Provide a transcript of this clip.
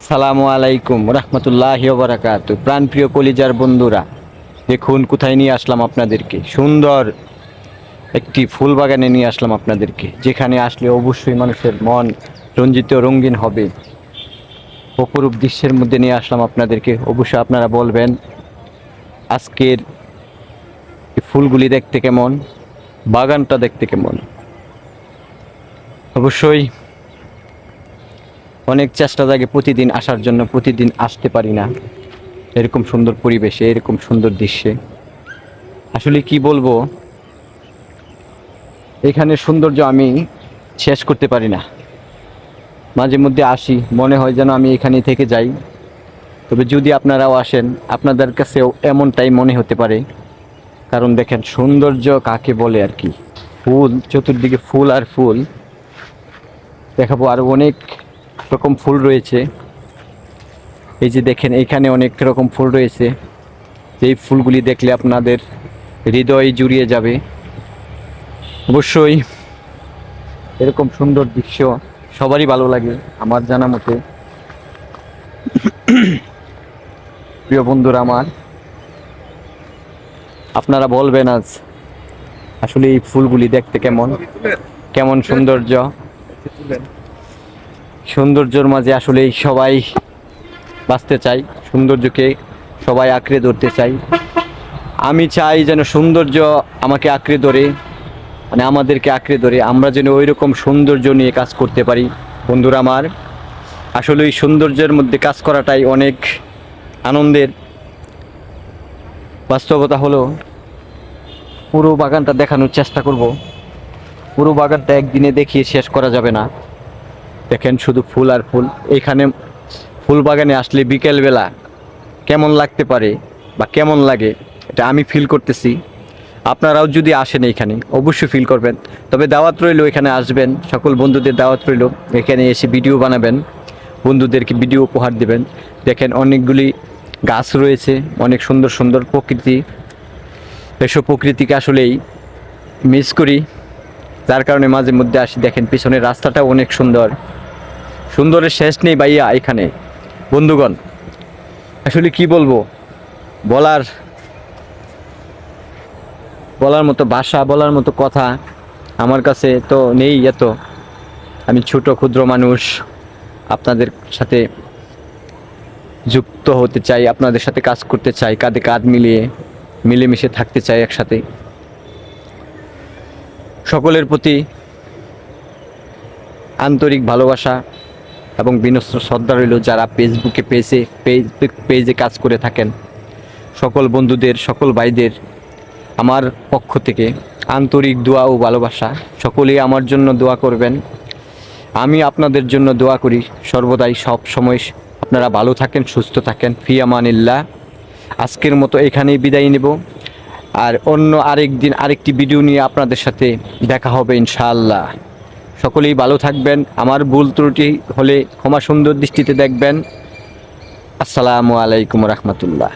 সালামু আলাইকুম রহমতুল্লাহি ওয়া বারাকাতুহু। প্রাণপ্রিয় কলিজার বন্ধুরা, দেখুন কোথায় নিয়ে আসলাম আপনাদেরকে। সুন্দর একটি ফুল বাগানে নিয়ে আসলাম আপনাদেরকে, যেখানে আসলে অবশ্যই মানুষের মন রঞ্জিত রঙিন হবে। অপরূপ দৃশ্যের মধ্যে নিয়ে আসলাম আপনাদেরকে। অবশ্যই আপনারা বলবেন আজকের এই ফুলগুলি দেখতে কেমন, বাগানটা দেখতে কেমন। অবশ্যই অনেক চেষ্টা থাকে প্রতিদিন আসার জন্য, প্রতিদিন আসতে পারি না এরকম সুন্দর পরিবেশে, এরকম সুন্দর দৃশ্যে। আসলে কি বলবো, এখানে সৌন্দর্য আমি শেষ করতে পারি না। মাঝে মধ্যে আসি, মনে হয় যেন আমি এখানে থেকে যাই। তবে যদি আপনারাও আসেন, আপনাদের কাছেও এমনটাই মনে হতে পারে। কারণ দেখেন সৌন্দর্য কাকে বলে আর কি। ফুল, চতুর্দিকে ফুল আর ফুল। দেখাবো আরও অনেক রকম ফুল রয়েছে। এই যে দেখেন এখানে অনেক রকম ফুল রয়েছে, যেই ফুলগুলি দেখলে আপনাদের হৃদয় জুড়িয়ে যাবে। অবশ্যই এরকম সুন্দর দৃশ্য সবারই ভালো লাগে আমার জানা মতে। প্রিয় বন্ধুরা আমার, আপনারা বলবেন আজ আসলে এই ফুলগুলি দেখতে কেমন, কেমন সৌন্দর্য। সৌন্দর্যের মাঝে আসলে সবাই বাঁচতে চাই, সৌন্দর্যকে সবাই আঁকড়ে ধরতে চাই। আমি চাই যেন সৌন্দর্য আমাকে আঁকড়ে ধরে, মানে আমাদেরকে আঁকড়ে ধরে, আমরা যেন ওই রকম সৌন্দর্য নিয়ে কাজ করতে পারি। বন্ধুরা আমার, আসলে ওই সৌন্দর্যের মধ্যে কাজ করাটাই অনেক আনন্দের। বাস্তবতা হলো পুরো বাগানটা দেখানোর চেষ্টা করব। পুরো বাগানটা একদিনে দেখিয়ে শেষ করা যাবে না। দেখেন শুধু ফুল আর ফুল। এখানে ফুল বাগানে আসলে বিকেলবেলা কেমন লাগতে পারে বা কেমন লাগে, এটা আমি ফিল করতেছি। আপনারাও যদি আসেন এখানে অবশ্যই ফিল করবেন। তবে দাওয়াত রইল, এখানে আসবেন, সকল বন্ধুদের দাওয়াত রইল। এখানে এসে ভিডিও বানাবেন, বন্ধুদেরকে ভিডিও উপহার দেবেন। দেখেন অনেকগুলি গাছ রয়েছে, অনেক সুন্দর সুন্দর প্রকৃতি। এসব প্রকৃতিকে আসলেই মিস করি, যার কারণে মাঝে মধ্যে আসি। দেখেন পিছনের রাস্তাটাও অনেক সুন্দর, সুন্দরের শেষ নেই ভাইয়া এখানে। বন্ধুগণ, আসলে কি বলবো, বলার মতো ভাষা, বলার মতো কথা আমার কাছে তো নেই এত। আমি ছোট ক্ষুদ্র মানুষ, আপনাদের সাথে যুক্ত হতে চাই, আপনাদের সাথে কাজ করতে চাই, কাঁধে কাঁধ মিলিয়ে মিলেমিশে থাকতে চাই একসাথে। সকলের প্রতি আন্তরিক ভালোবাসা এবং বিনম্র শ্রদ্ধা রইল। যারা পেজে কাজ করে থাকেন, সকল বন্ধুদের, সকল ভাইদের আমার পক্ষ থেকে আন্তরিক দোয়া ও ভালোবাসা। সকলেই আমার জন্য দোয়া করবেন, আমি আপনাদের জন্য দোয়া করি সর্বদাই, সব সময়। আপনারা ভালো থাকেন, সুস্থ থাকেন। ফি আমানিল্লাহ। আজকের মতো এখানেই বিদায় নেব। আর অন্য আরেক দিন আরেকটি ভিডিও নিয়ে আপনাদের সাথে দেখা হবে ইনশাআল্লাহ। সকলেই ভালো থাকবেন। আমার ভুল ত্রুটি হলে ক্ষমা সুন্দর দৃষ্টিতে দেখবেন। আসসালামু আলাইকুম রহমতুল্লাহ।